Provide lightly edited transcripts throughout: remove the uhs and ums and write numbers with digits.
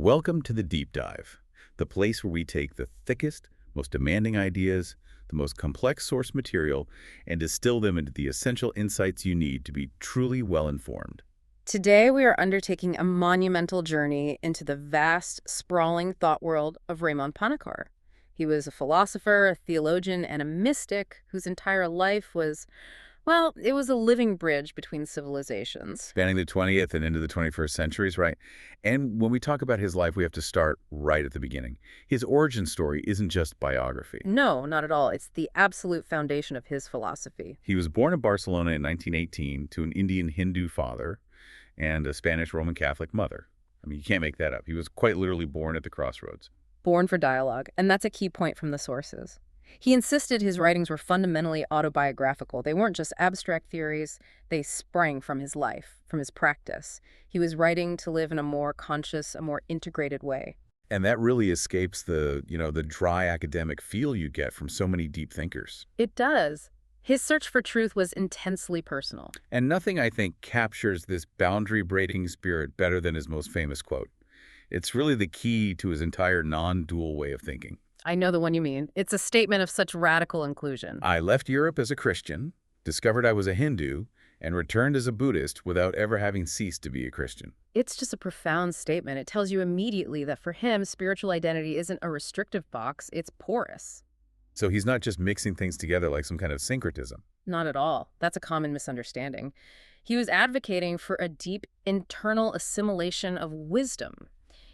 Welcome to the Deep Dive, the place where we take the thickest, most demanding ideas, the most complex source material, and distill them into the essential insights you need to be truly well-informed. Today, we are undertaking a monumental journey into the vast, sprawling thought world of Raimon Panikkar. He was a philosopher, a theologian, and a mystic whose entire life was, well, it was a living bridge between civilizations. Spanning the 20th and into the 21st centuries, right? And when we talk about his life, we have to start right at the beginning. His origin story isn't just biography. No, not at all. It's the absolute foundation of his philosophy. He was born in Barcelona in 1918 to an Indian Hindu father and a Spanish Roman Catholic mother. I mean, you can't make that up. He was quite literally born at the crossroads. Born for dialogue, and that's a key point from the sources. He insisted his writings were fundamentally autobiographical. They weren't just abstract theories. They sprang from his life, from his practice. He was writing to live in a more conscious, a more integrated way. And that really escapes the dry academic feel you get from so many deep thinkers. It does. His search for truth was intensely personal. And nothing, I think, captures this boundary-breaking spirit better than his most famous quote. It's really the key to his entire non-dual way of thinking. I know the one you mean. It's a statement of such radical inclusion. I left Europe as a Christian, discovered I was a Hindu, and returned as a Buddhist without ever having ceased to be a Christian. It's just a profound statement. It tells you immediately that for him, spiritual identity isn't a restrictive box, it's porous. So he's not just mixing things together like some kind of syncretism. Not at all. That's a common misunderstanding. He was advocating for a deep internal assimilation of wisdom.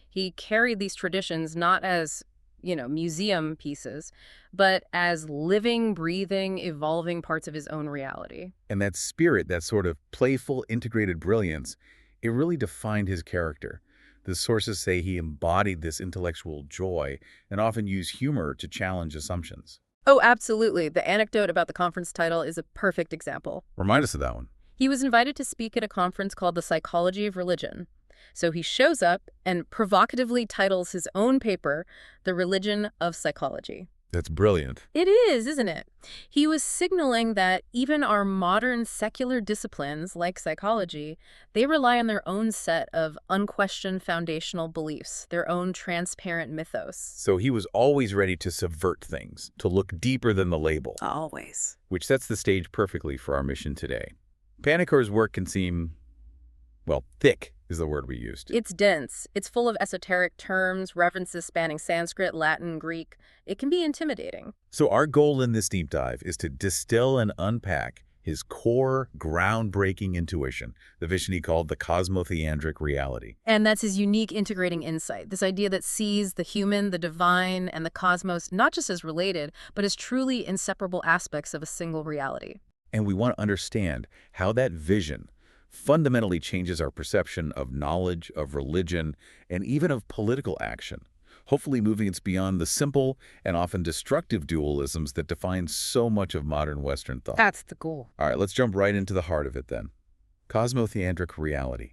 He carried these traditions not as, museum pieces, but as living, breathing, evolving parts of his own reality. And that spirit, that sort of playful, integrated brilliance, it really defined his character. The sources say he embodied this intellectual joy and often used humor to challenge assumptions. Oh, absolutely. The anecdote about the conference title is a perfect example. Remind us of that one. He was invited to speak at a conference called The Psychology of Religion. So he shows up and provocatively titles his own paper, The Religion of Psychology. That's brilliant. It is, isn't it? He was signaling that even our modern secular disciplines, like psychology, they rely on their own set of unquestioned foundational beliefs, their own transparent mythos. So he was always ready to subvert things, to look deeper than the label. Always. Which sets the stage perfectly for our mission today. Panikkar's work can seem, thick is the word we used. It's dense. It's full of esoteric terms, references spanning Sanskrit, Latin, Greek. It can be intimidating. So our goal in this deep dive is to distill and unpack his core, groundbreaking intuition, the vision he called the Cosmotheandric reality. And that's his unique integrating insight, this idea that sees the human, the divine, and the cosmos not just as related, but as truly inseparable aspects of a single reality. And we want to understand how that vision fundamentally changes our perception of knowledge, of religion, and even of political action, hopefully moving us beyond the simple and often destructive dualisms that define so much of modern Western thought. That's the goal. All right, let's jump right into the heart of it then. Cosmotheandric reality.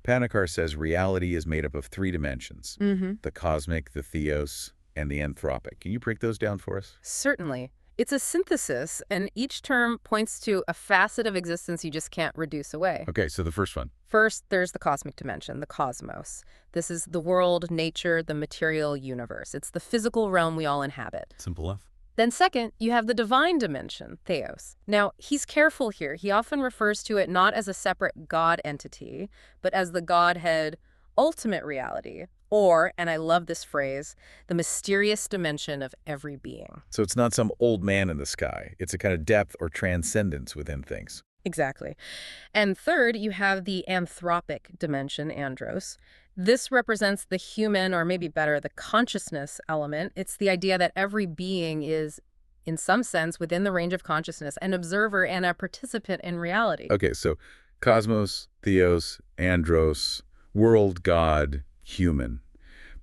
Panikkar says reality is made up of three dimensions, the cosmic, the theos, and the anthropic. Can you break those down for us? Certainly. It's a synthesis, and each term points to a facet of existence you just can't reduce away. Okay, so the first one. First, there's the cosmic dimension, the cosmos. This is the world, nature, the material universe. It's the physical realm we all inhabit. Simple enough. Then second, you have the divine dimension, Theos. Now, he's careful here. He often refers to it not as a separate God entity, but as the Godhead ultimate reality, or, and I love this phrase, the mysterious dimension of every being. So it's not some old man in the sky. It's a kind of depth or transcendence within things. Exactly. And third, you have the anthropic dimension, Andros. This represents the human, or maybe better, the consciousness element. It's the idea that every being is, in some sense, within the range of consciousness, an observer and a participant in reality. Okay, so cosmos, theos, andros, world, God, human,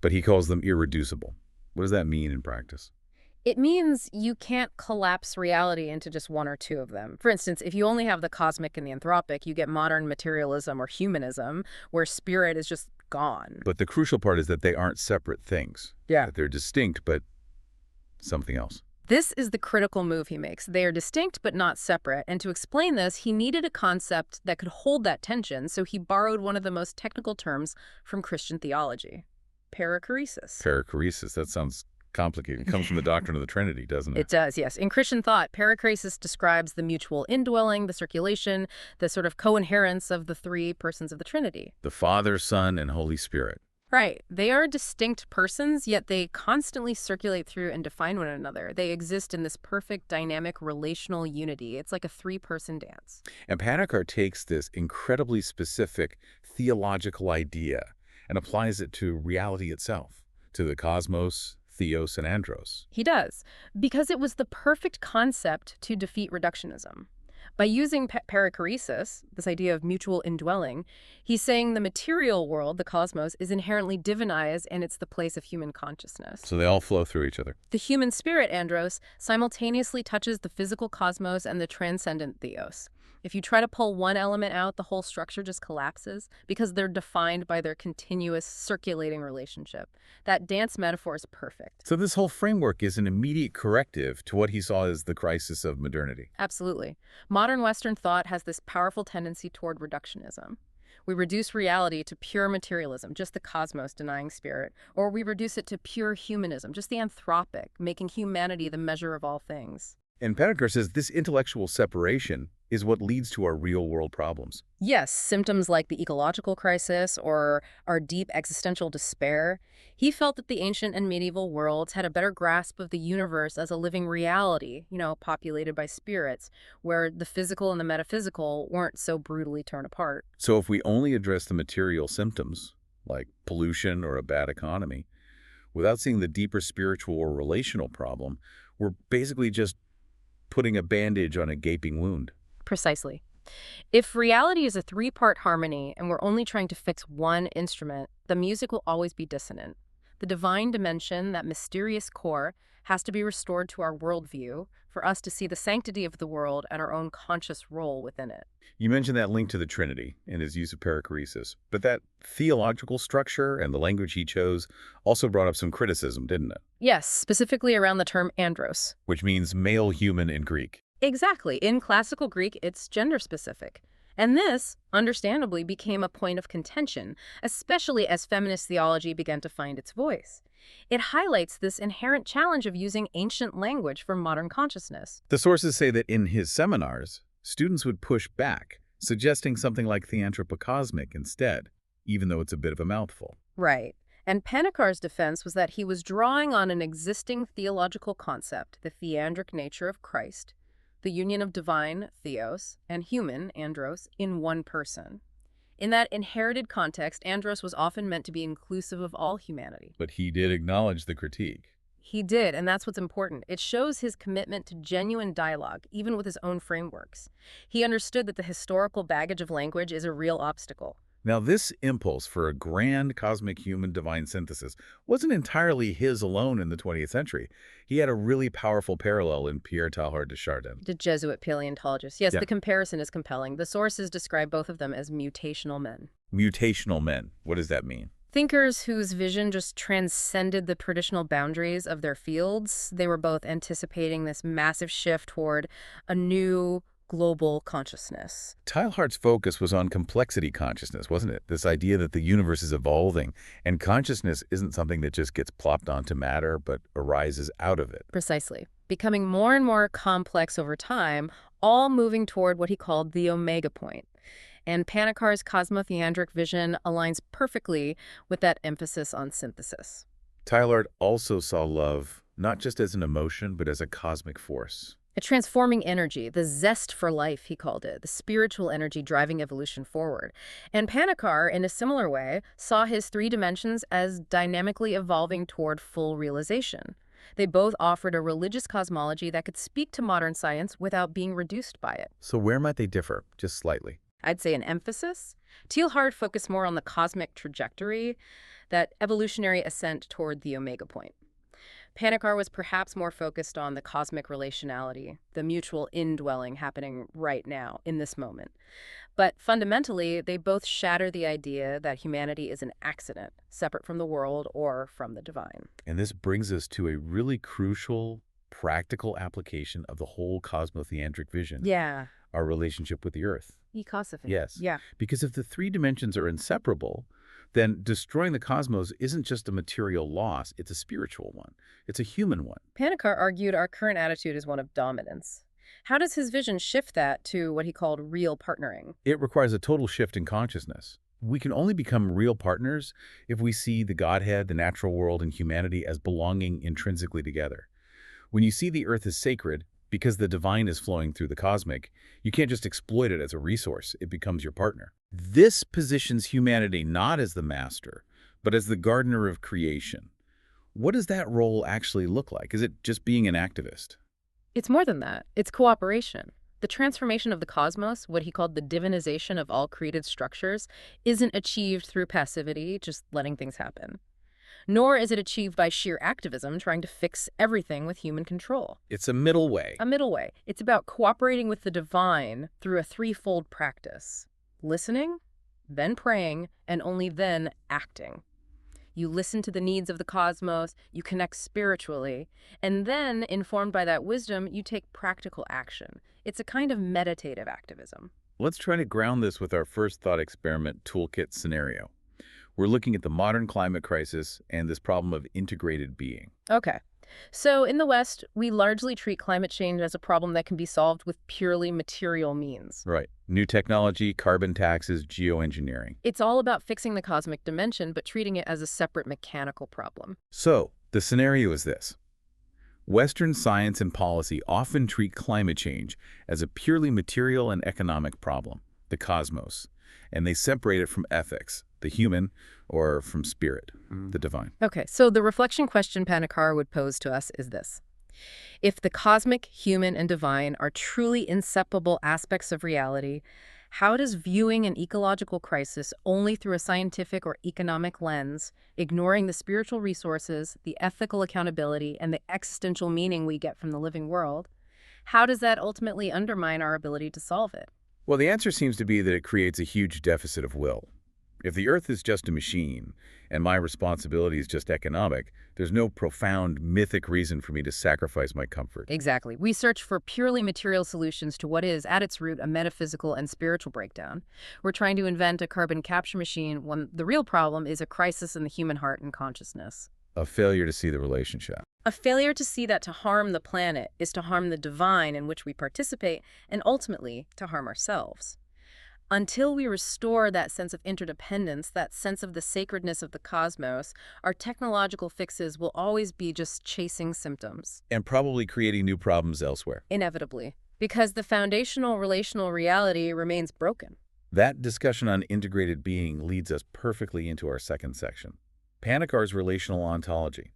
but he calls them irreducible. What does that mean in practice? It means you can't collapse reality into just one or two of them. For instance, if you only have the cosmic and the anthropic, you get modern materialism or humanism, where spirit is just gone. But the crucial part is that they aren't separate things. Yeah. That they're distinct, but something else. This is the critical move he makes. They are distinct but not separate, and to explain this, he needed a concept that could hold that tension, so he borrowed one of the most technical terms from Christian theology, paracaresis. Paracaresis, that sounds complicated. It comes from the doctrine of the Trinity, doesn't it? It does, yes. In Christian thought, paracaresis describes the mutual indwelling, the circulation, the sort of co-inherence of the three persons of the Trinity. The Father, Son, and Holy Spirit. Right. They are distinct persons, yet they constantly circulate through and define one another. They exist in this perfect, dynamic, relational unity. It's like a three-person dance. And Panikkar takes this incredibly specific theological idea and applies it to reality itself, to the cosmos, Theos, and Andros. He does, because it was the perfect concept to defeat reductionism. By using paracaresis, this idea of mutual indwelling, he's saying the material world, the cosmos, is inherently divinized and it's the place of human consciousness. So they all flow through each other. The human spirit, Andros, simultaneously touches the physical cosmos and the transcendent Theos. If you try to pull one element out, the whole structure just collapses because they're defined by their continuous circulating relationship. That dance metaphor is perfect. So this whole framework is an immediate corrective to what he saw as the crisis of modernity. Absolutely. Modern Western thought has this powerful tendency toward reductionism. We reduce reality to pure materialism, just the cosmos denying spirit, or we reduce it to pure humanism, just the anthropic, making humanity the measure of all things. And Panikkar says this intellectual separation is what leads to our real-world problems. Yes, symptoms like the ecological crisis or our deep existential despair. He felt that the ancient and medieval worlds had a better grasp of the universe as a living reality, populated by spirits, where the physical and the metaphysical weren't so brutally torn apart. So if we only address the material symptoms, like pollution or a bad economy, without seeing the deeper spiritual or relational problem, we're basically just putting a bandage on a gaping wound. Precisely. If reality is a three-part harmony and we're only trying to fix one instrument, the music will always be dissonant. The divine dimension, that mysterious core, has to be restored to our worldview for us to see the sanctity of the world and our own conscious role within it. You mentioned that link to the Trinity and his use of paracaresis, but that theological structure and the language he chose also brought up some criticism, didn't it? Yes, specifically around the term andros. Which means male human in Greek. Exactly. In classical Greek, it's gender-specific. And this, understandably, became a point of contention, especially as feminist theology began to find its voice. It highlights this inherent challenge of using ancient language for modern consciousness. The sources say that in his seminars, students would push back, suggesting something like theanthropocosmic instead, even though it's a bit of a mouthful. Right. And Panikkar's defense was that he was drawing on an existing theological concept, the theandric nature of Christ, the union of divine, Theos, and human, Andros, in one person. In that inherited context, Andros was often meant to be inclusive of all humanity. But he did acknowledge the critique. He did, and that's what's important. It shows his commitment to genuine dialogue, even with his own frameworks. He understood that the historical baggage of language is a real obstacle. Now, this impulse for a grand cosmic human divine synthesis wasn't entirely his alone in the 20th century. He had a really powerful parallel in Pierre Teilhard de Chardin. The Jesuit paleontologist. Yes, Yeah. The comparison is compelling. The sources describe both of them as mutational men. Mutational men. What does that mean? Thinkers whose vision just transcended the traditional boundaries of their fields. They were both anticipating this massive shift toward a new global consciousness. Teilhard's focus was on complexity consciousness, wasn't it? This idea that the universe is evolving, and consciousness isn't something that just gets plopped onto matter, but arises out of it. Precisely. Becoming more and more complex over time, all moving toward what he called the omega point. And Panikkar's Cosmotheandric vision aligns perfectly with that emphasis on synthesis. Teilhard also saw love not just as an emotion, but as a cosmic force. A transforming energy, the zest for life, he called it, the spiritual energy driving evolution forward. And Panikkar, in a similar way, saw his three dimensions as dynamically evolving toward full realization. They both offered a religious cosmology that could speak to modern science without being reduced by it. So where might they differ? Just slightly. I'd say an emphasis. Teilhard focused more on the cosmic trajectory, that evolutionary ascent toward the omega point. Panikkar was perhaps more focused on the cosmic relationality, the mutual indwelling happening right now, in this moment. But fundamentally, they both shatter the idea that humanity is an accident, separate from the world or from the divine. And this brings us to a really crucial practical application of the whole cosmotheandric vision, Yeah. our relationship with the Earth. Ecosophy. Yes. Yeah. Because if the three dimensions are inseparable, then destroying the cosmos isn't just a material loss, it's a spiritual one. It's a human one. Panikkar argued our current attitude is one of dominance. How does his vision shift that to what he called real partnering? It requires a total shift in consciousness. We can only become real partners if we see the Godhead, the natural world, and humanity as belonging intrinsically together. When you see the Earth as sacred, because the divine is flowing through the cosmic, you can't just exploit it as a resource. It becomes your partner. This positions humanity not as the master, but as the gardener of creation. What does that role actually look like? Is it just being an activist? It's more than that. It's cooperation. The transformation of the cosmos, what he called the divinization of all created structures, isn't achieved through passivity, just letting things happen. Nor is it achieved by sheer activism, trying to fix everything with human control. It's a middle way. A middle way. It's about cooperating with the divine through a threefold practice: listening, then praying, and only then acting. You listen to the needs of the cosmos, you connect spiritually, and then, informed by that wisdom, you take practical action. It's a kind of meditative activism. Let's try to ground this with our first thought experiment toolkit scenario. We're looking at the modern climate crisis and this problem of integrated being. Okay. So in the West, we largely treat climate change as a problem that can be solved with purely material means. Right. New technology, carbon taxes, geoengineering. It's all about fixing the cosmic dimension, but treating it as a separate mechanical problem. So, the scenario is this. Western science and policy often treat climate change as a purely material and economic problem, the cosmos, and they separate it from ethics, the human, or from spirit, the divine. Okay, so the reflection question Panikkar would pose to us is this. If the cosmic, human, and divine are truly inseparable aspects of reality, how does viewing an ecological crisis only through a scientific or economic lens, ignoring the spiritual resources, the ethical accountability, and the existential meaning we get from the living world, how does that ultimately undermine our ability to solve it? Well, the answer seems to be that it creates a huge deficit of will. If the Earth is just a machine, and my responsibility is just economic, there's no profound, mythic reason for me to sacrifice my comfort. Exactly. We search for purely material solutions to what is, at its root, a metaphysical and spiritual breakdown. We're trying to invent a carbon capture machine when the real problem is a crisis in the human heart and consciousness. A failure to see the relationship. A failure to see that to harm the planet is to harm the divine in which we participate, and ultimately to harm ourselves. Until we restore that sense of interdependence, that sense of the sacredness of the cosmos, our technological fixes will always be just chasing symptoms. And probably creating new problems elsewhere. Inevitably. Because the foundational relational reality remains broken. That discussion on integrated being leads us perfectly into our second section. Panikkar's relational ontology.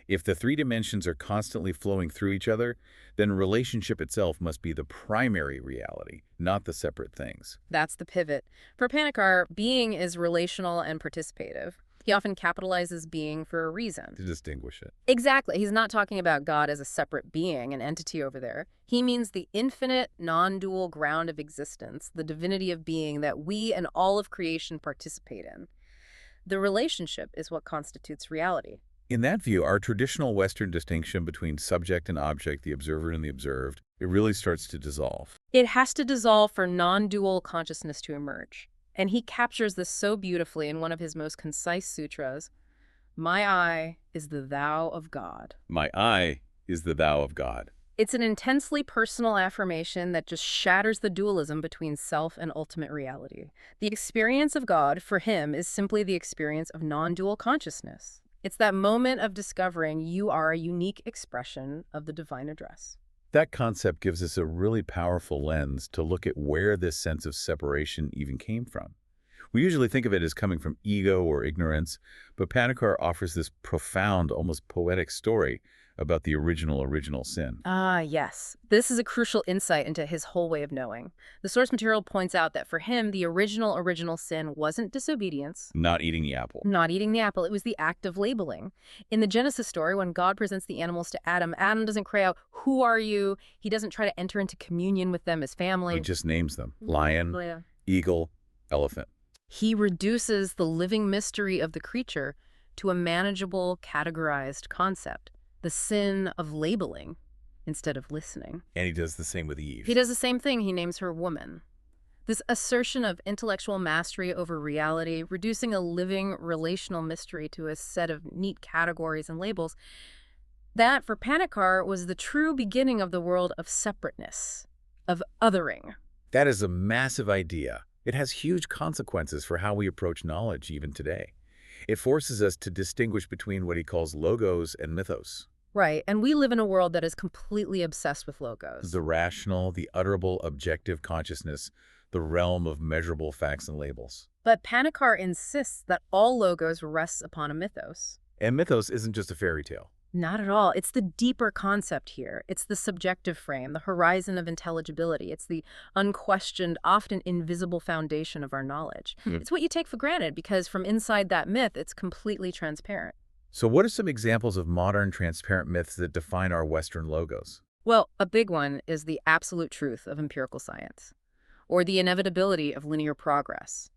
If the three dimensions are constantly flowing through each other, then relationship itself must be the primary reality, not the separate things. That's the pivot. For Panikkar, being is relational and participative. He often capitalizes being for a reason. To distinguish it. Exactly. He's not talking about God as a separate being, an entity over there. He means the infinite, non-dual ground of existence, the divinity of being that we and all of creation participate in. The relationship is what constitutes reality. In that view, our traditional Western distinction between subject and object, the observer and the observed, it really starts to dissolve. It has to dissolve for non-dual consciousness to emerge. And he captures this so beautifully in one of his most concise sutras. My I is the thou of God. My I is the thou of God. It's an intensely personal affirmation that just shatters the dualism between self and ultimate reality. The experience of God, for him, is simply the experience of non-dual consciousness. It's that moment of discovering you are a unique expression of the divine address. That concept gives us a really powerful lens to look at where this sense of separation even came from. We usually think of it as coming from ego or ignorance, but Panikkar offers this profound, almost poetic story about the original sin. Ah, yes. This is a crucial insight into his whole way of knowing. The source material points out that for him, the original sin wasn't disobedience. Not eating the apple. Not eating the apple. It was the act of labeling. In the Genesis story, when God presents the animals to Adam, Adam doesn't cry out, "Who are you?" He doesn't try to enter into communion with them as family. He just names them. Lion, Yeah. eagle, elephant. He reduces the living mystery of the creature to a manageable, categorized concept. The sin of labeling. instead of listening. And he does the same with Eve. He does the same thing. He names her woman. This assertion of intellectual mastery over reality, reducing a living relational mystery to a set of neat categories and labels, that, for Panikkar, was the true beginning of the world of separateness, of othering. That is a massive idea. It has huge consequences for how we approach knowledge even today. It forces us to distinguish between what he calls logos and mythos. Right, and we live in a world that is completely obsessed with logos. The rational, the utterable, objective consciousness, the realm of measurable facts and labels. But Panikkar insists that all logos rests upon a mythos. And mythos isn't just a fairy tale. Not at all. It's the deeper concept here. It's the subjective frame, the horizon of intelligibility. It's the unquestioned, often invisible foundation of our knowledge. It's what you take for granted because from inside that myth, it's completely transparent. So what are some examples of modern transparent myths that define our Western logos? Well, a big one is the absolute truth of empirical science, or the inevitability of linear progress,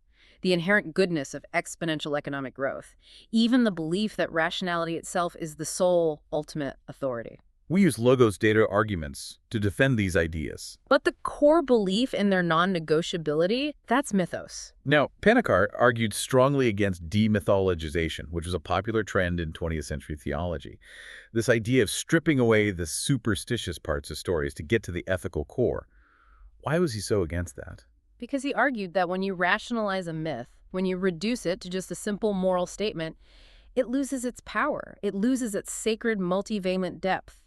the inherent goodness of exponential economic growth, even the belief that rationality itself is the sole ultimate authority. We use logos data arguments to defend these ideas. But the core belief in their non-negotiability, that's mythos. Now, Panikkar argued strongly against demythologization, which was a popular trend in 20th century theology. This idea of stripping away the superstitious parts of stories to get to the ethical core. Why was he so against that? Because he argued that when you rationalize a myth, when you reduce it to just a simple moral statement, it loses its power. It loses its sacred multivalent depth.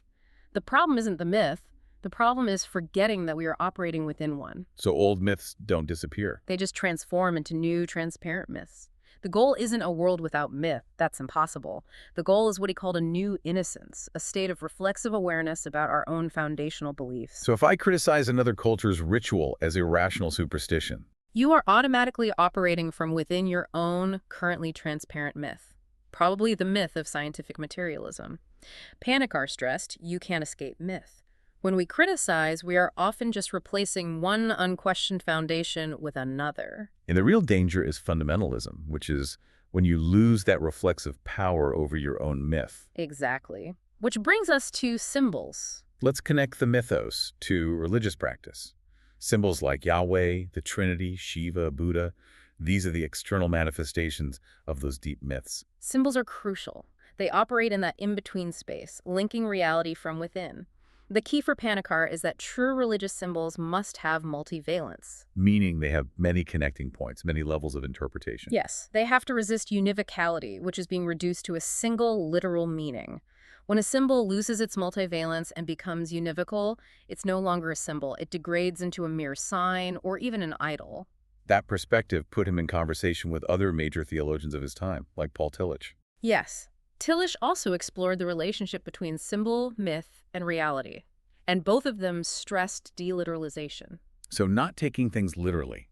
The problem isn't the myth. The problem is forgetting that we are operating within one. So old myths don't disappear. They just transform into new, transparent myths. The goal isn't a world without myth. That's impossible. The goal is what he called a new innocence, a state of reflexive awareness about our own foundational beliefs. So if I criticize another culture's ritual as irrational superstition, you are automatically operating from within your own currently transparent myth, probably the myth of scientific materialism. Panikkar stressed, you can't escape myth. When we criticize, we are often just replacing one unquestioned foundation with another. and the real danger is fundamentalism, which is when you lose that reflexive power over your own myth. Exactly. Which brings us to symbols. Let's connect the mythos to religious practice. Symbols like Yahweh, the Trinity, Shiva, Buddha, these are the external manifestations of those deep myths. Symbols are crucial. They operate in that in-between space, linking reality from within. The key for Panikkar is that true religious symbols must have multivalence. Meaning they have many connecting points, many levels of interpretation. Yes, they have to resist univocality, which is being reduced to a single literal meaning. When a symbol loses its multivalence and becomes univocal, it's no longer a symbol. It degrades into a mere sign or even an idol. That perspective put him in conversation with other major theologians of his time, like Paul Tillich. Yes. Tillich also explored the relationship between symbol, myth, and reality, and both of them stressed deliteralization. So not taking things literally.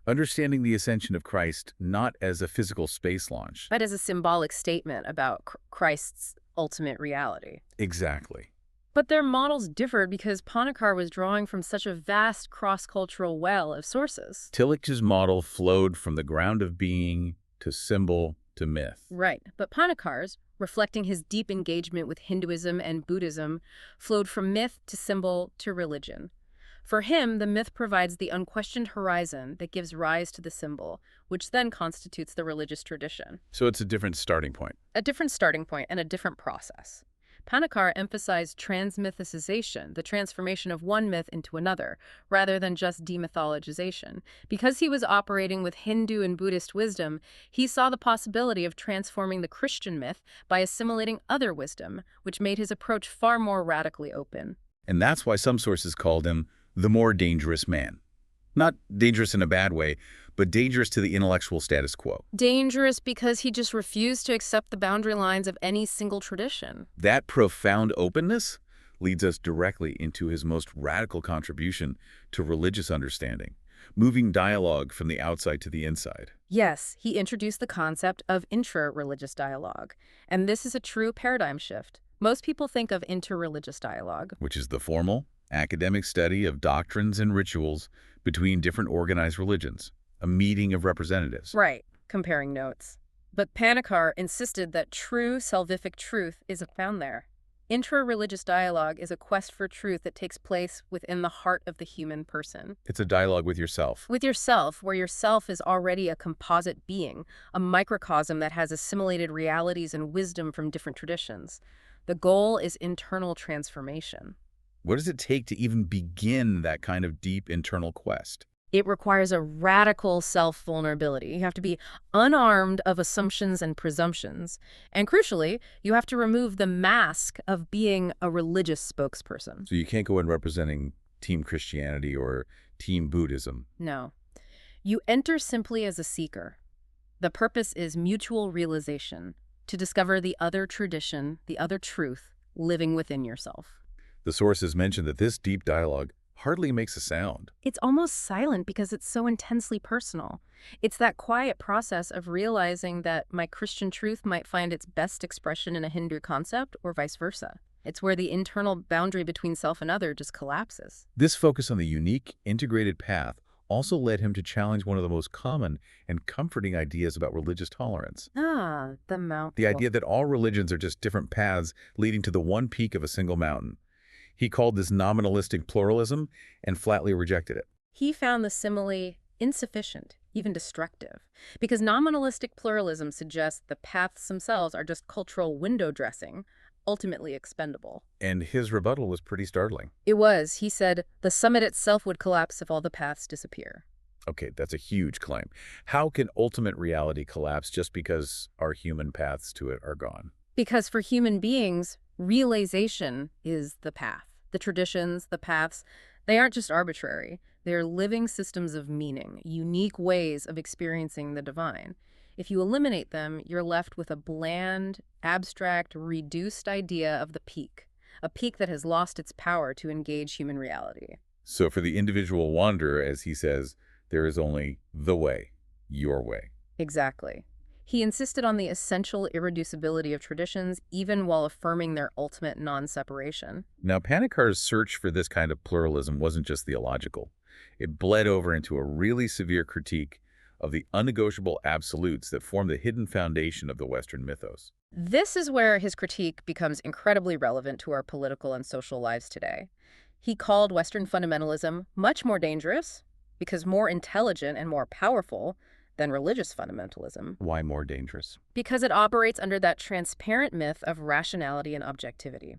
Understanding the ascension of Christ not as a physical space launch. But as a symbolic statement about Christ's ultimate reality. Exactly. But their models differed because Panikkar was drawing from such a vast cross-cultural well of sources. Tillich's model flowed from the ground of being to symbol to myth. Right, but Panikkar's, reflecting his deep engagement with Hinduism and Buddhism, flowed from myth to symbol to religion. For him, the myth provides the unquestioned horizon that gives rise to the symbol, which then constitutes the religious tradition. So it's a different starting point. A different starting point and a different process. Panikkar emphasized transmythicization, the transformation of one myth into another, rather than just demythologization. Because he was operating with Hindu and Buddhist wisdom, he saw the possibility of transforming the Christian myth by assimilating other wisdom, which made his approach far more radically open. And that's why some sources called him the more dangerous man. Not dangerous in a bad way, but dangerous to the intellectual status quo. Dangerous because he just refused to accept the boundary lines of any single tradition. That profound openness leads us directly into his most radical contribution to religious understanding, moving dialogue from the outside to the inside. Yes, he introduced the concept of intra-religious dialogue, and this is a true paradigm shift. Most people think of interreligious dialogue, Which is the formal, academic study of doctrines and rituals between different organized religions, a meeting of representatives. right, comparing notes. But Panikkar insisted that true salvific truth isn't found there. Intra-religious dialogue is a quest for truth that takes place within the heart of the human person. It's a dialogue with yourself. With yourself, where yourself is already a composite being, a microcosm that has assimilated realities and wisdom from different traditions. The goal is internal transformation. What does it take to even begin that kind of deep internal quest? It requires a radical self-vulnerability. You have to be unarmed of assumptions and presumptions. And crucially, you have to remove the mask of being a religious spokesperson. So you can't go in representing Team Christianity or Team Buddhism. No. You enter simply as a seeker. The purpose is mutual realization, to discover the other tradition, the other truth, living within yourself. The sources mention that this deep dialogue hardly makes a sound. It's almost silent because it's so intensely personal. It's that quiet process of realizing that my Christian truth might find its best expression in a Hindu concept or vice versa. It's where the internal boundary between self and other just collapses. This focus on the unique, integrated path also led him to challenge one of the most common and comforting ideas about religious tolerance. The mountain. The idea that all religions are just different paths leading to the one peak of a single mountain. He called this nominalistic pluralism and flatly rejected it. He found the simile insufficient, even destructive, because nominalistic pluralism suggests the paths themselves are just cultural window dressing, ultimately expendable. And his rebuttal was pretty startling. It was. He said, the summit itself would collapse if all the paths disappear. Okay, that's a huge claim. How can ultimate reality collapse just because our human paths to it are gone? Because for human beings, realization is the path. The traditions, the paths, they aren't just arbitrary. They're living systems of meaning, unique ways of experiencing the divine. If you eliminate them, you're left with a bland, abstract, reduced idea of the peak, a peak that has lost its power to engage human reality. So for the individual wanderer, as he says, there is only the way, your way. Exactly. He insisted on the essential irreducibility of traditions, even while affirming their ultimate non-separation. Now, Panikkar's search for this kind of pluralism wasn't just theological. It bled over into a really severe critique of the unnegotiable absolutes that form the hidden foundation of the Western mythos. This is where his critique becomes incredibly relevant to our political and social lives today. He called Western fundamentalism much more dangerous, because more intelligent and more powerful than religious fundamentalism. Why more dangerous? Because it operates under that transparent myth of rationality and objectivity.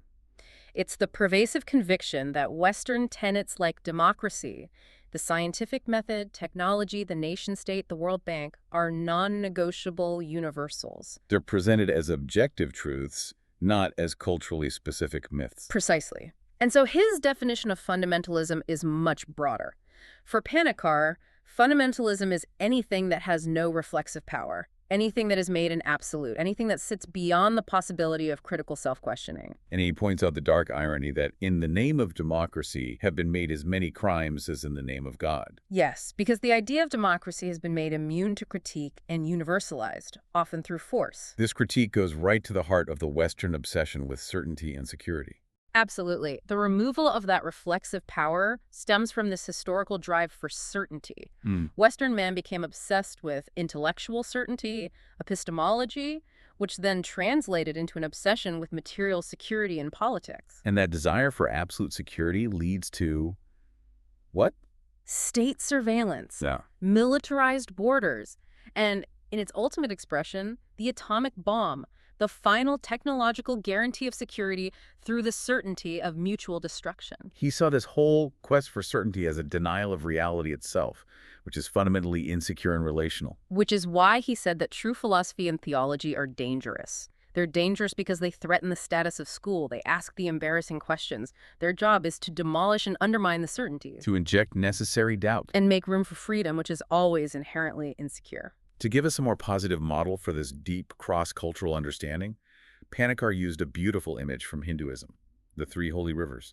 It's the pervasive conviction that Western tenets like democracy, the scientific method, technology, the nation-state, the World Bank, are non-negotiable universals. They're presented as objective truths, not as culturally specific myths. Precisely. And so his definition of fundamentalism is much broader. For Panikkar, fundamentalism is anything that has no reflexive power, anything that is made an absolute, anything that sits beyond the possibility of critical self-questioning. And he points out the dark irony that in the name of democracy have been made as many crimes as in the name of God. Yes, because the idea of democracy has been made immune to critique and universalized, often through force. This critique goes right to the heart of the Western obsession with certainty and security. Absolutely. The removal of that reflexive power stems from this historical drive for certainty. Western man became obsessed with intellectual certainty, epistemology, which then translated into an obsession with material security in politics. And that desire for absolute security leads to what? State surveillance, Yeah. militarized borders, and in its ultimate expression, the atomic bomb, the final technological guarantee of security through the certainty of mutual destruction. He saw this whole quest for certainty as a denial of reality itself, which is fundamentally insecure and relational. Which is why he said that true philosophy and theology are dangerous. They're dangerous because they threaten the status of school. They ask the embarrassing questions. Their job is to demolish and undermine the certainties. To inject necessary doubt. And make room for freedom, which is always inherently insecure. To give us a more positive model for this deep cross-cultural understanding, Panikkar used a beautiful image from Hinduism, the three holy rivers,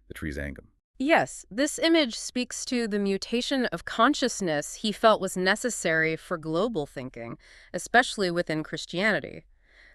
the Trisangam. Yes, this image speaks to the mutation of consciousness he felt was necessary for global thinking, especially within Christianity.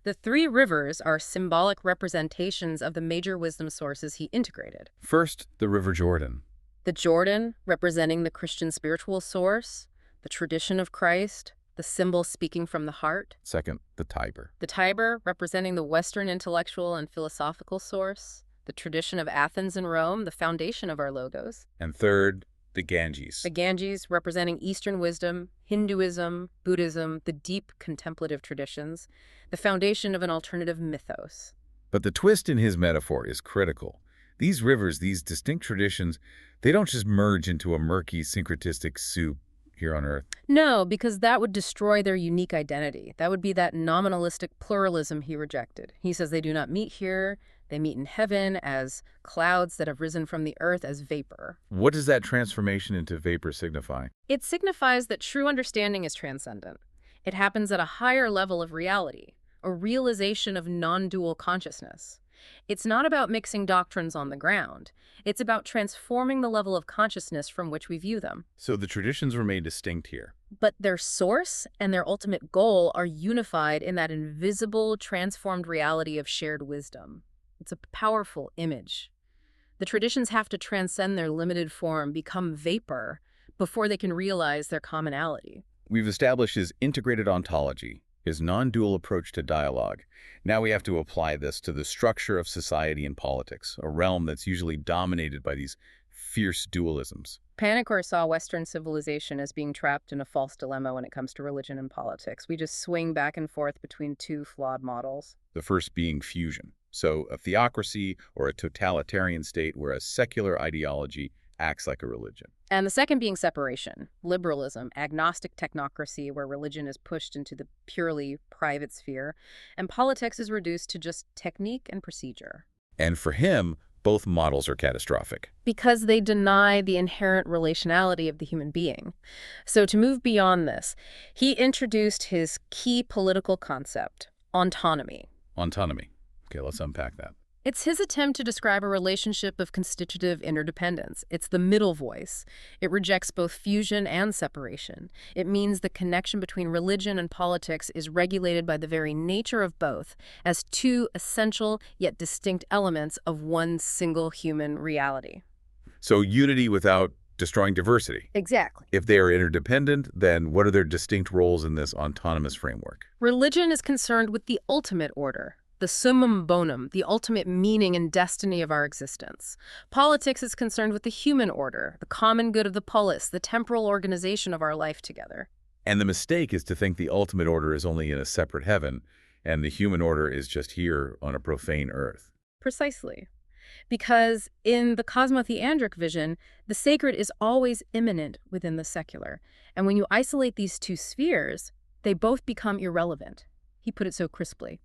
The three rivers are symbolic representations of the major wisdom sources he integrated. First, the River Jordan. The Jordan, representing the Christian spiritual source, the tradition of Christ, the symbol speaking from the heart. Second, the Tiber. The Tiber, representing the Western intellectual and philosophical source. The tradition of Athens and Rome, the foundation of our logos. And third, the Ganges. The Ganges, representing Eastern wisdom, Hinduism, Buddhism, the deep contemplative traditions, the foundation of an alternative mythos. But the twist in his metaphor is critical. These rivers, these distinct traditions, they don't just merge into a murky, syncretistic soup here on Earth. No, because that would destroy their unique identity. That would be that nominalistic pluralism he rejected. He says they do not meet here. They meet in heaven as clouds that have risen from the earth as vapor. What does that transformation into vapor signify? It signifies that true understanding is transcendent. It happens at a higher level of reality, a realization of non-dual consciousness. It's not about mixing doctrines on the ground. It's about transforming the level of consciousness from which we view them. So the traditions remain distinct here. But their source and their ultimate goal are unified in that invisible, transformed reality of shared wisdom. It's a powerful image. The traditions have to transcend their limited form, become vapor, before they can realize their commonality. We've established his integrated ontology, his non-dual approach to dialogue. Now we have to apply this to the structure of society and politics, a realm that's usually dominated by these fierce dualisms. Panikkar saw Western civilization as being trapped in a false dilemma when it comes to religion and politics. We just swing back and forth between two flawed models. The first being fusion. So a theocracy or a totalitarian state where a secular ideology acts like a religion. And the second being separation, liberalism, agnostic technocracy where religion is pushed into the purely private sphere, and politics is reduced to just technique and procedure. And for him, both models are catastrophic. Because they deny the inherent relationality of the human being. So to move beyond this, he introduced his key political concept, autonomy. Autonomy. Okay, let's unpack that. It's his attempt to describe a relationship of constitutive interdependence. It's the middle voice. It rejects both fusion and separation. It means the connection between religion and politics is regulated by the very nature of both as two essential yet distinct elements of one single human reality. So unity without destroying diversity. Exactly. If they are interdependent, then what are their distinct roles in this autonomous framework? Religion is concerned with the ultimate order, the summum bonum, the ultimate meaning and destiny of our existence. Politics is concerned with the human order, the common good of the polis, the temporal organization of our life together. And the mistake is to think the ultimate order is only in a separate heaven, and the human order is just here on a profane earth. Precisely. Because in the Cosmotheandric vision, the sacred is always immanent within the secular. And when you isolate these two spheres, they both become irrelevant. He put it so crisply.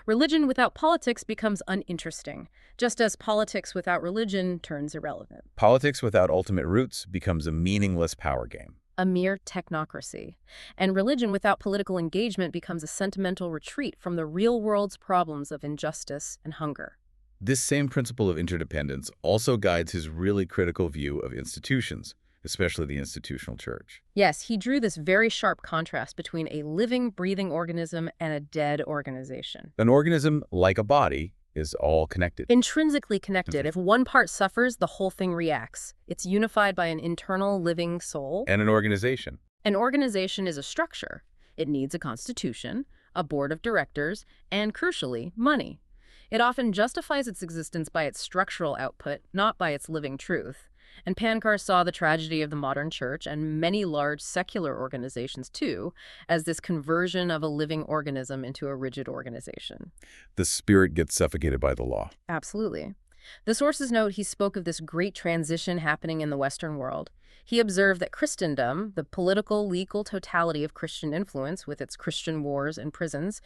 Religion without politics becomes uninteresting, just as politics without religion turns irrelevant. Politics without ultimate roots becomes a meaningless power game. A mere technocracy. And religion without political engagement becomes a sentimental retreat from the real world's problems of injustice and hunger. This same principle of interdependence also guides his really critical view of institutions, especially the institutional church. Yes, he drew this very sharp contrast between a living, breathing organism and a dead organization. An organism, like a body, is all connected. Intrinsically connected. If one part suffers, the whole thing reacts. It's unified by an internal living soul. And an organization. An organization is a structure. It needs a constitution, a board of directors, and, crucially, money. It often justifies its existence by its structural output, not by its living truth. And Panikkar saw the tragedy of the modern church and many large secular organizations, too, as this conversion of a living organism into a rigid organization. The spirit gets suffocated by the law. Absolutely. The sources note he spoke of this great transition happening in the Western world. He observed that Christendom, the political, legal totality of Christian influence with its Christian wars and prisons,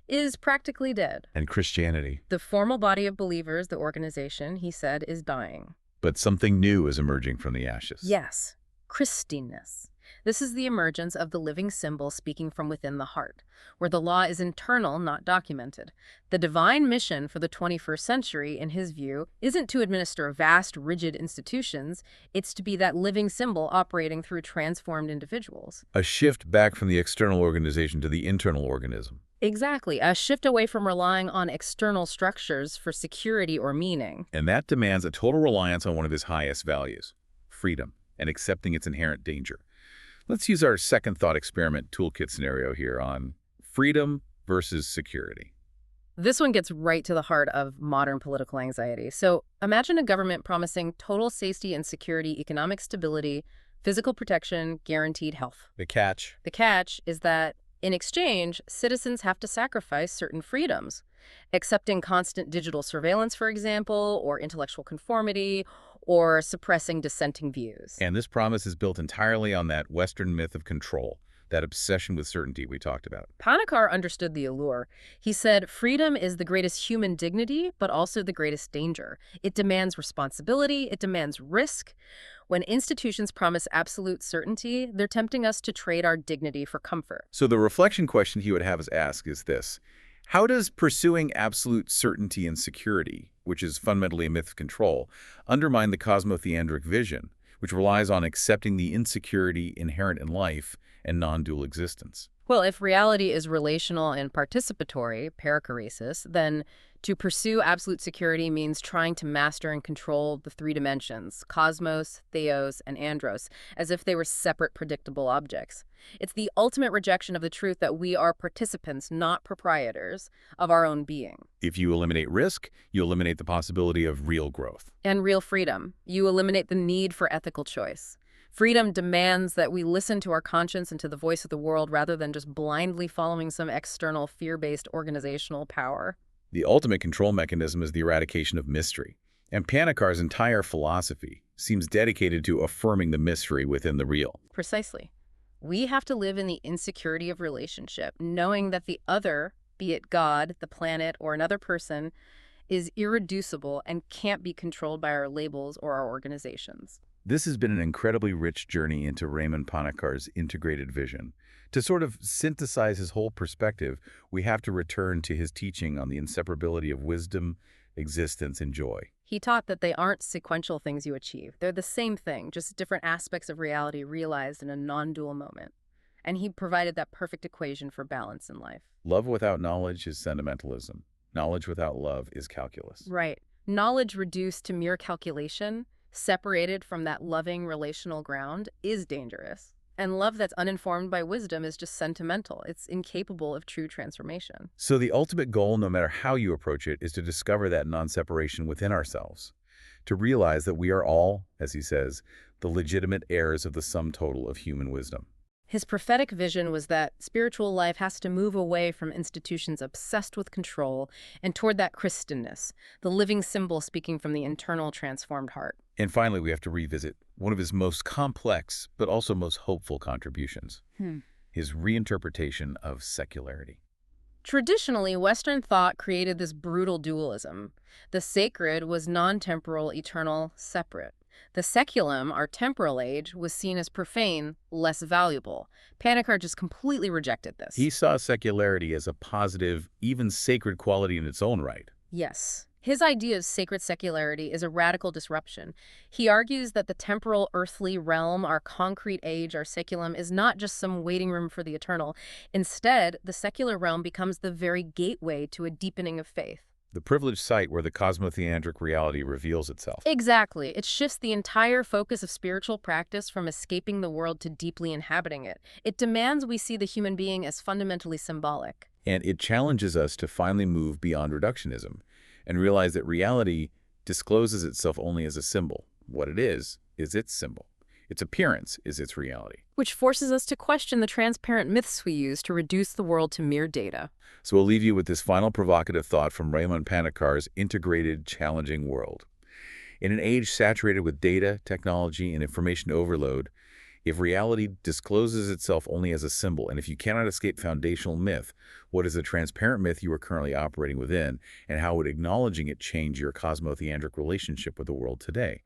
is practically dead. And Christianity. The formal body of believers, the organization, he said, is dying. But something new is emerging from the ashes. Yes, Christiness. This is the emergence of the living symbol speaking from within the heart, where the law is internal, not documented. The divine mission for the 21st century, in his view, isn't to administer vast, rigid institutions. It's to be that living symbol operating through transformed individuals. A shift back from the external organization to the internal organism. Exactly, a shift away from relying on external structures for security or meaning. And that demands a total reliance on one of his highest values, freedom, and accepting its inherent danger. Let's use our second thought experiment toolkit scenario here on freedom versus security. This one gets right to the heart of modern political anxiety. So imagine a government promising total safety and security, economic stability, physical protection, guaranteed health. The catch? The catch is that in exchange, citizens have to sacrifice certain freedoms, accepting constant digital surveillance, for example, or intellectual conformity, or suppressing dissenting views. And this promise is built entirely on that Western myth of control, that obsession with certainty we talked about. Panikkar understood the allure. He said, freedom is the greatest human dignity, but also the greatest danger. It demands responsibility, it demands risk. When institutions promise absolute certainty, they're tempting us to trade our dignity for comfort. So the reflection question he would have us ask is this: how does pursuing absolute certainty and security, which is fundamentally a myth of control, undermine the Cosmotheandric vision, which relies on accepting the insecurity inherent in life and non-dual existence? Well, if reality is relational and participatory, Paracaresis, then to pursue absolute security means trying to master and control the three dimensions, cosmos, theos, and andros, as if they were separate, predictable objects. It's the ultimate rejection of the truth that we are participants, not proprietors, of our own being. If you eliminate risk, you eliminate the possibility of real growth. And real freedom. You eliminate the need for ethical choice. Freedom demands that we listen to our conscience and to the voice of the world rather than just blindly following some external fear-based organizational power. The ultimate control mechanism is the eradication of mystery. And Panikkar's entire philosophy seems dedicated to affirming the mystery within the real. Precisely. We have to live in the insecurity of relationship, knowing that the other, be it God, the planet, or another person, is irreducible and can't be controlled by our labels or our organizations. This has been an incredibly rich journey into Raimon Panikkar's integrated vision. To sort of synthesize his whole perspective, we have to return to his teaching on the inseparability of wisdom, existence, and joy. He taught that they aren't sequential things you achieve. They're the same thing, just different aspects of reality realized in a non-dual moment. And he provided that perfect equation for balance in life. Love without knowledge is sentimentalism. Knowledge without love is calculus. Right. Knowledge reduced to mere calculation, separated from that loving relational ground, is dangerous. And love that's uninformed by wisdom is just sentimental. It's incapable of true transformation. So the ultimate goal, no matter how you approach it, is to discover that non-separation within ourselves, to realize that we are all, as he says, the legitimate heirs of the sum total of human wisdom. His prophetic vision was that spiritual life has to move away from institutions obsessed with control and toward that Christenness, the living symbol speaking from the internal transformed heart. And finally, we have to revisit one of his most complex, but also most hopeful contributions, his reinterpretation of secularity. Traditionally, Western thought created this brutal dualism. The sacred was non-temporal, eternal, separate. The seculum, our temporal age, was seen as profane, less valuable. Panikkar just completely rejected this. He saw secularity as a positive, even sacred quality in its own right. Yes. His idea of sacred secularity is a radical disruption. He argues that the temporal earthly realm, our concrete age, our seculum, is not just some waiting room for the eternal. Instead, the secular realm becomes the very gateway to a deepening of faith. The privileged site where the cosmotheandric reality reveals itself. Exactly. It shifts the entire focus of spiritual practice from escaping the world to deeply inhabiting it. It demands we see the human being as fundamentally symbolic. And it challenges us to finally move beyond reductionism and realize that reality discloses itself only as a symbol. What it is its symbol. Its appearance is its reality. Which forces us to question the transparent myths we use to reduce the world to mere data. So we'll leave you with this final provocative thought from Raimon Panikkar's integrated, challenging world. In an age saturated with data, technology, and information overload, if reality discloses itself only as a symbol, and if you cannot escape foundational myth, what is the transparent myth you are currently operating within, and how would acknowledging it change your cosmotheandric relationship with the world today?